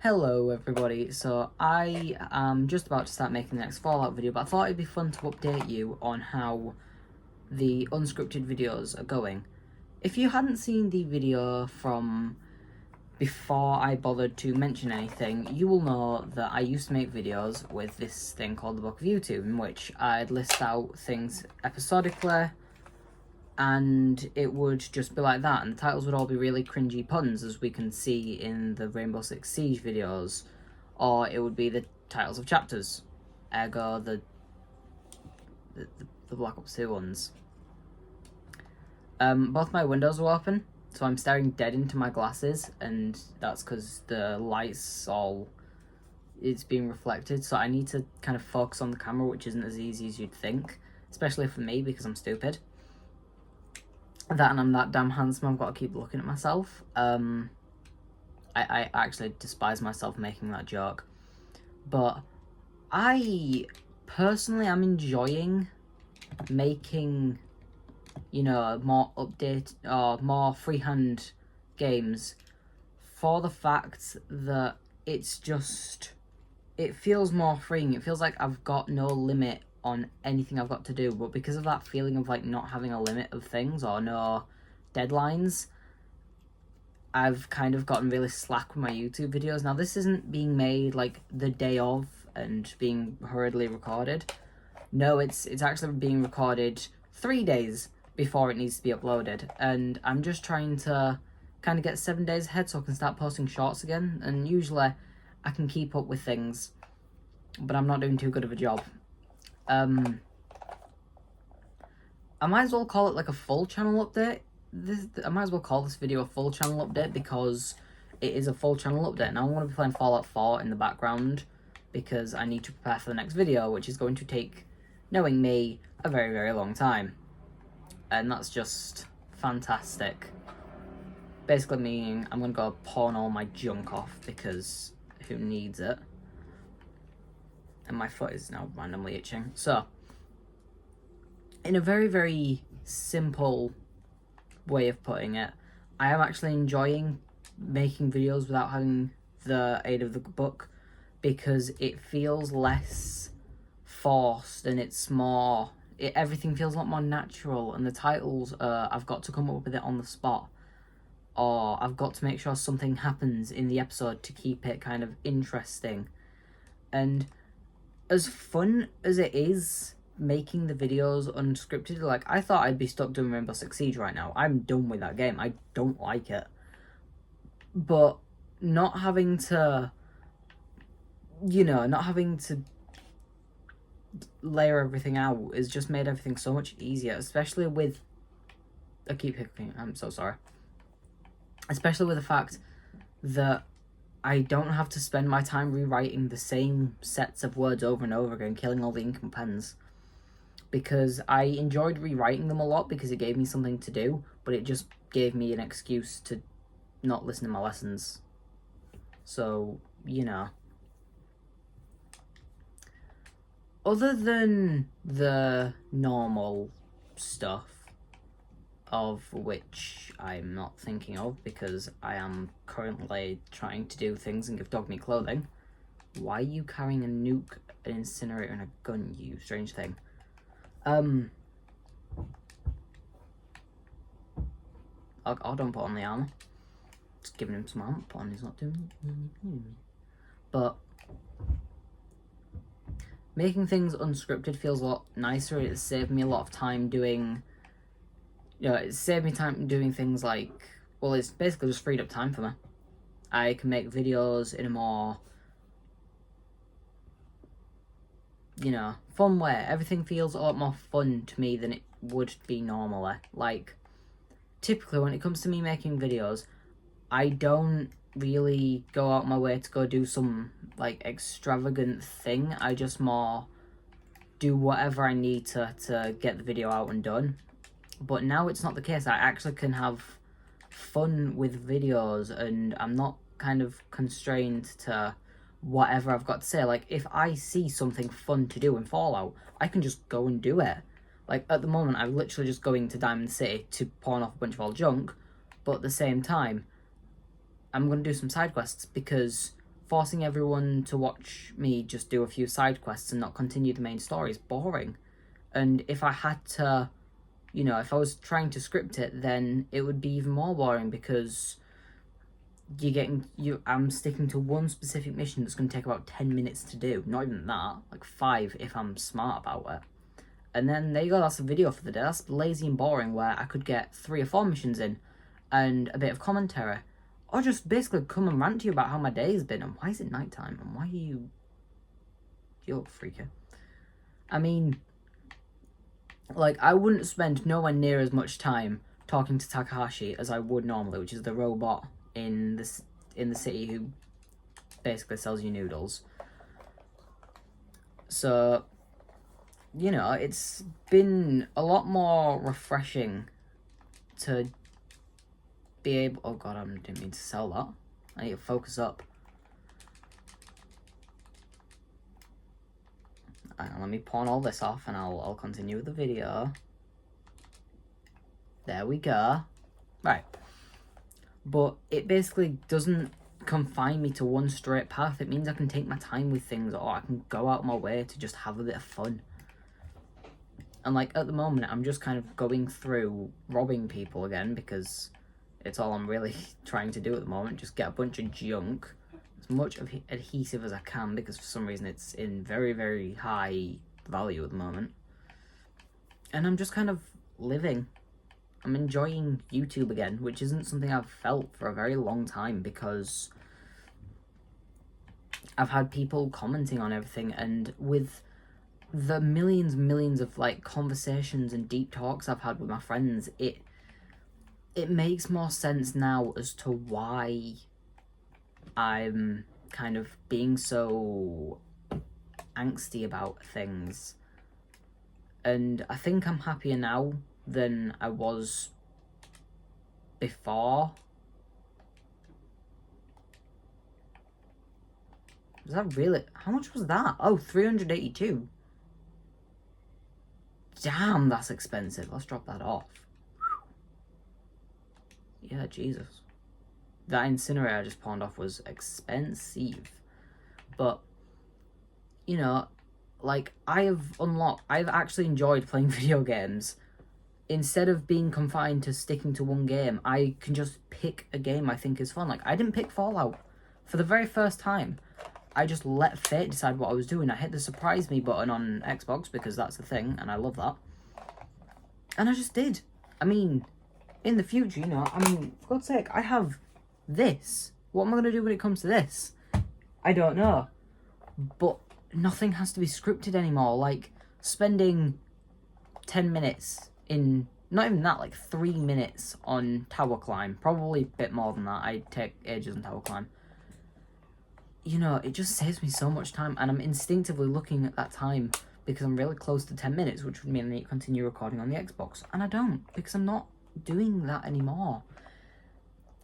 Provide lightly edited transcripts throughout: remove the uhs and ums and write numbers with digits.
Hello everybody, so I am just about to start making the next Fallout video, but I thought it'd be fun to update you on how the unscripted videos are going. If you hadn't seen the video from before I bothered to mention anything, you will know that I used to make videos with this thing called the Book of YouTube, in which I'd list out things episodically, and it would just be like that, and the titles would all be really cringy puns, as we can see in the Rainbow Six Siege videos, or it would be the titles of chapters, ergo the Black Ops 2 ones. Both my windows are open, so I'm staring dead into my glasses, and that's because the light's it's being reflected, so I need to kind of focus on the camera, which isn't as easy as you'd think, especially for me because I'm stupid. That, and I'm that damn handsome, I've got to keep looking at myself. I actually despise myself making that joke. But I personally am enjoying making, more more freehand games, for the fact that it feels more freeing. It feels like I've got no limit on anything I've got to do, but because of that feeling of like not having a limit of things or no deadlines, I've kind of gotten really slack with my YouTube videos. Now, this isn't being made like the day of and being hurriedly recorded. No, it's actually being recorded 3 days before it needs to be uploaded, and I'm just trying to kind of get 7 days ahead so I can start posting shorts again, and usually I can keep up with things, but I'm not doing too good of a job. I might as well call it like a full channel update. I might as well call this video a full channel update because it is a full channel update. Now, I want to be playing Fallout 4 in the background because I need to prepare for the next video, which is going to take, knowing me, a very, very long time. And that's just fantastic. Basically meaning I'm going to go pawn all my junk off because who needs it? And my foot is now randomly itching. So, in a very, very simple way of putting it, I am actually enjoying making videos without having the aid of the book, because it feels less forced and it's more... everything feels a lot more natural, and the titles, I've got to come up with it on the spot, or I've got to make sure something happens in the episode to keep it kind of interesting. And as fun as it is making the videos unscripted, like, I thought I'd be stuck doing Rainbow Six Siege right now. I'm done with that game. I don't like it. But not having to, not having to layer everything out has just made everything so much easier, especially with... I keep hiccuping, I'm so sorry. Especially with the fact that I don't have to spend my time rewriting the same sets of words over and over again, killing all the ink and pens. Because I enjoyed rewriting them a lot because it gave me something to do, but it just gave me an excuse to not listen to my lessons. So, Other than the normal stuff, of which I'm not thinking of because I am currently trying to do things and give dog me clothing. Why are you carrying a nuke, an incinerator, and a gun, you strange thing? I'll don't put on the armor. Just giving him some armor put on, he's not doing it. But making things unscripted feels a lot nicer. It's saved me a lot of time doing... it saved me time doing things like... well, it's basically just freed up time for me. I can make videos in a more... fun way. Everything feels a lot more fun to me than it would be normally. Like, typically when it comes to me making videos, I don't really go out my way to go do some, like, extravagant thing. I just more do whatever I need to get the video out and done. But now it's not the case. I actually can have fun with videos, and I'm not kind of constrained to whatever I've got to say. Like, if I see something fun to do in Fallout, I can just go and do it. Like, at the moment, I'm literally just going to Diamond City to pawn off a bunch of old junk, but at the same time, I'm going to do some side quests because forcing everyone to watch me just do a few side quests and not continue the main story is boring. And if I had to, if I was trying to script it, then it would be even more boring, because I'm sticking to one specific mission that's going to take about 10 minutes to do. Not even that, like 5 if I'm smart about it. And then there you go, that's the video for the day. That's lazy and boring, where I could get 3 or 4 missions in and a bit of commentary. Or just basically come and rant to you about how my day's been and why is it nighttime and why are you a freaker. I mean, like, I wouldn't spend nowhere near as much time talking to Takahashi as I would normally, which is the robot in the city who basically sells you noodles. So, it's been a lot more refreshing to be able... Oh god, I didn't mean to sell that. I need to focus up. Let me pawn all this off and I'll continue with the video. There we go. Right. But it basically doesn't confine me to one straight path. It means I can take my time with things, or I can go out my way to just have a bit of fun. And like at the moment, I'm just kind of going through robbing people again, because it's all I'm really trying to do at the moment. Just get a bunch of junk, as much of adhesive as I can, because for some reason it's in very, very high value at the moment. And I'm just kind of living. I'm enjoying YouTube again, which isn't something I've felt for a very long time, because I've had people commenting on everything, and with the millions and millions of like conversations and deep talks I've had with my friends, it makes more sense now as to why I'm kind of being so angsty about things. And I think I'm happier now than I was before. Was that really... How much was that? Oh, 382. Damn, that's expensive. Let's drop that off. Yeah, Jesus. That incinerator I just pawned off was expensive. But, like, I've actually enjoyed playing video games. Instead of being confined to sticking to one game, I can just pick a game I think is fun. Like, I didn't pick Fallout for the very first time. I just let fate decide what I was doing. I hit the surprise me button on Xbox, because that's the thing, and I love that. And I just did. I mean, in the future, for God's sake, I have this. What am I going to do when it comes to this? I don't know. But nothing has to be scripted anymore. Like, spending 10 minutes in, not even that, like 3 minutes on tower climb. Probably a bit more than that. I take ages on tower climb. It just saves me so much time, and I'm instinctively looking at that time because I'm really close to 10 minutes, which would mean I need to continue recording on the Xbox. And I don't, because I'm not doing that anymore.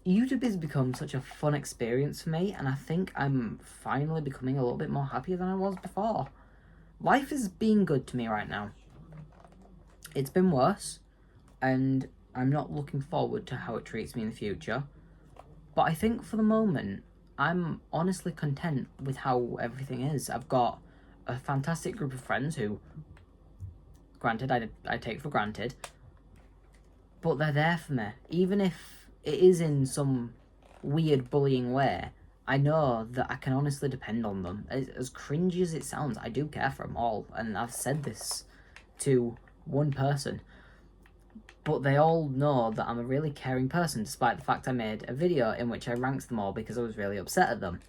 YouTube has become such a fun experience for me, and I think I'm finally becoming a little bit more happier than I was before. Life is being good to me right now. It's been worse, and I'm not looking forward to how it treats me in the future. But I think for the moment, I'm honestly content with how everything is. I've got a fantastic group of friends who, granted, I take for granted, but they're there for me. Even if it is in some weird bullying way, I know that I can honestly depend on them. As cringy as it sounds, I do care for them all, and I've said this to one person. But they all know that I'm a really caring person, despite the fact I made a video in which I ranked them all because I was really upset at them.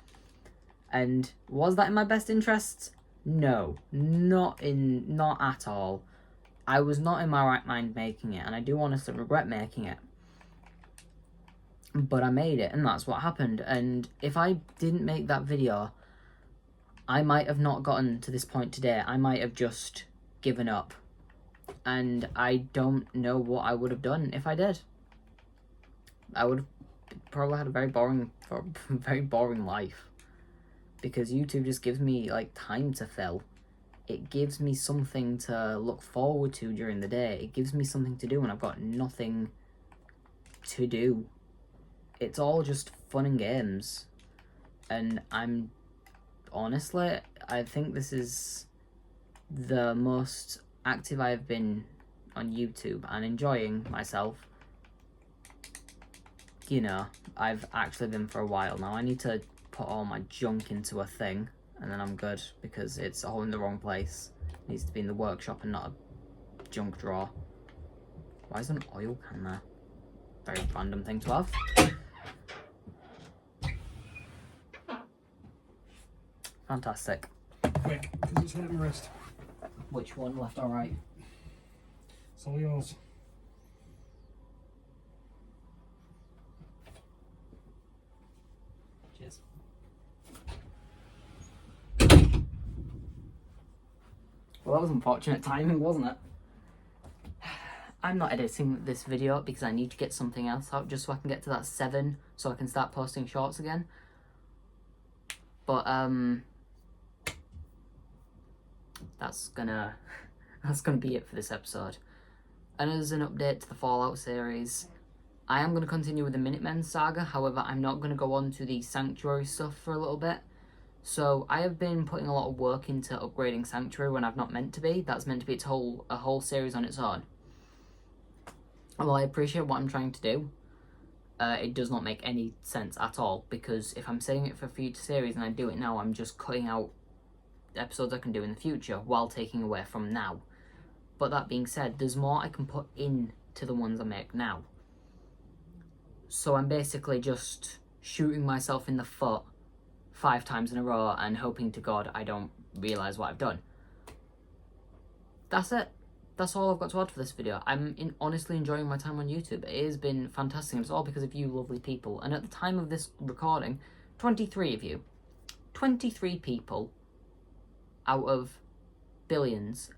And was that in my best interests? No, not at all. I was not in my right mind making it, and I do honestly regret making it. But I made it, and that's what happened. And if I didn't make that video, I might have not gotten to this point today. I might have just given up. And I don't know what I would have done if I did. I would have probably had a very boring life. Because YouTube just gives me, like, time to fill. It gives me something to look forward to during the day. It gives me something to do when I've got nothing to do. It's all just fun and games. and honestly, I think this is the most active I've been on YouTube and enjoying myself. You know, I've actually been for a while now. I need to put all my junk into a thing, and then I'm good, because it's all in the wrong place. It needs to be in the workshop and not a junk drawer. Why is there an oil can there? Very random thing to have. Fantastic. Quick, because it's hurting my wrist. Which one, left or right? It's all yours. Cheers. Well, that was unfortunate timing, wasn't it? I'm not editing this video because I need to get something else out just so I can get to that 7 so I can start posting shorts again. But that's gonna be it for this episode. And as an update to the Fallout series, I am going to continue with the Minutemen saga. However, I'm not going to go on to the Sanctuary stuff for a little bit. So I have been putting a lot of work into upgrading Sanctuary when I've not meant to be. That's meant to be a whole series on its own. Well, I appreciate what I'm trying to do. It does not make any sense at all, because if I'm saving it for a future series and I do it now, I'm just cutting out episodes I can do in the future while taking away from now. But that being said, there's more I can put in to the ones I make now. So I'm basically just shooting myself in the foot 5 times in a row and hoping to God I don't realise what I've done. That's it. That's all I've got to add for this video. I'm honestly enjoying my time on YouTube. It has been fantastic. It's all because of you lovely people. And at the time of this recording, 23 of you. 23 people out of billions.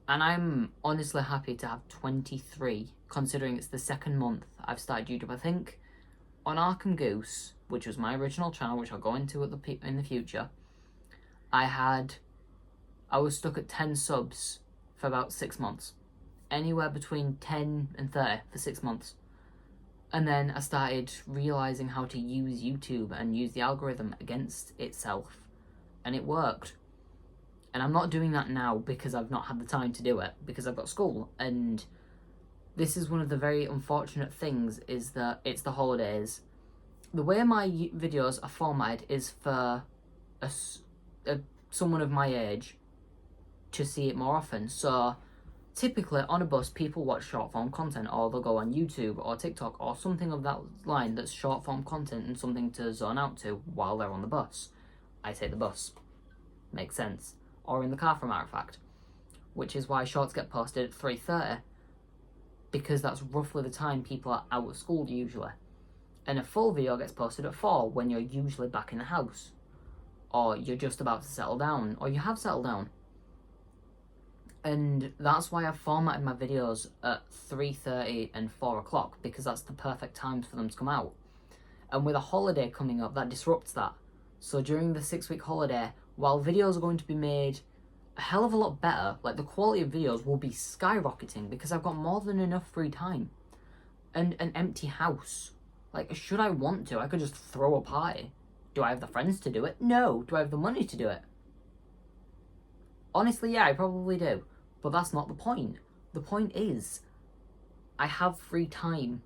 And I'm honestly happy to have 23, considering it's the 2nd month I've started YouTube. I think on Arkham Goose, which was my original channel, which I'll go into in the future, I was stuck at 10 subs for about 6 months. Anywhere between 10 and 30 for 6 months. And then I started realising how to use YouTube and use the algorithm against itself. And it worked. And I'm not doing that now because I've not had the time to do it, because I've got school. And this is one of the very unfortunate things, is that it's the holidays. The way my videos are formatted is for someone of my age to see it more often. So typically on a bus, people watch short form content, or they'll go on YouTube or TikTok or something of that line that's short form content and something to zone out to while they're on the bus. I take the bus. Makes sense. Or in the car, for a matter of fact. Which is why shorts get posted at 3:30, because that's roughly the time people are out of school usually. And a full video gets posted at 4, when you're usually back in the house. Or you're just about to settle down, or you have settled down. And that's why I've formatted my videos at 3:30 and 4 o'clock, because that's the perfect times for them to come out. And with a holiday coming up, that disrupts that. So during the 6-week holiday, while videos are going to be made a hell of a lot better, like the quality of videos will be skyrocketing, because I've got more than enough free time. And an empty house. Like, should I want to, I could just throw a party. Do I have the friends to do it? No. Do I have the money to do it? Honestly, yeah, I probably do. But that's not the point. The point is, I have free time.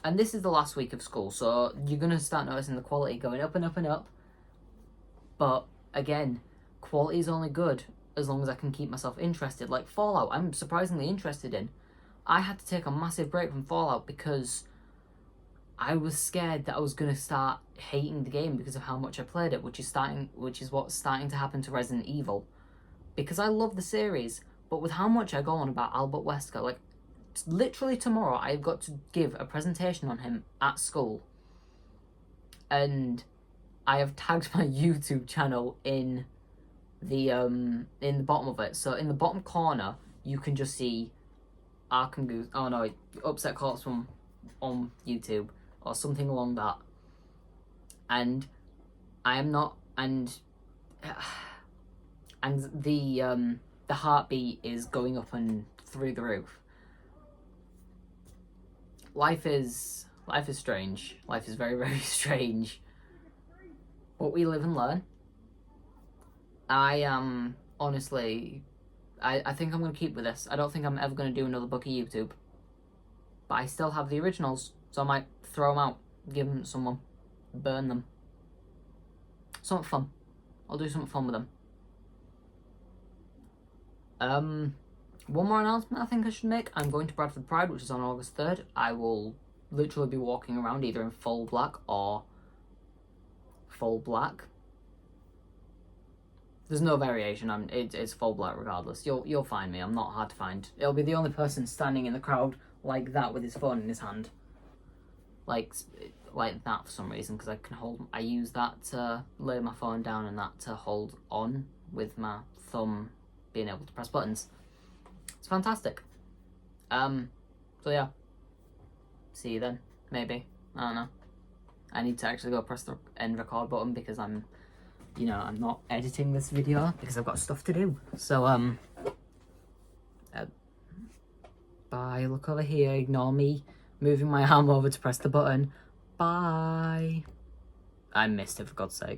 And this is the last week of school, so you're going to start noticing the quality going up and up and up. But, again, quality is only good as long as I can keep myself interested. Like Fallout, I'm surprisingly interested in. I had to take a massive break from Fallout because I was scared that I was going to start hating the game because of how much I played it, which is what's starting to happen to Resident Evil. Because I love the series, but with how much I go on about Albert Wesker, like, literally tomorrow I've got to give a presentation on him at school. And I have tagged my YouTube channel in the bottom of it. So in the bottom corner, you can just see Arkham Goose. Oh no, Upset Corpse on YouTube or something along that. And I am not, and the heartbeat is going up and through the roof. Life is strange. Life is very, very strange. What we live and learn. I am honestly, I think I'm going to keep with this. I don't think I'm ever going to do another book of YouTube. But I still have the originals, so I might throw them out, give them to someone, burn them. Something fun. I'll do something fun with them. One more announcement I think I should make. I'm going to Bradford Pride, which is on August 3rd. I will literally be walking around either in full black or full black. There's no variation. It's full black regardless. You'll find me. I'm not hard to find. It'll be the only person standing in the crowd like that with his phone in his hand. Like that for some reason, because I use that to lay my phone down and that to hold on with my thumb being able to press buttons. It's fantastic. So yeah. See you then, maybe. I don't know. I need to actually go press the end record button because I'm not editing this video because I've got stuff to do. So, bye. Look over here. Ignore me moving my arm over to press the button. Bye. I missed it, for God's sake.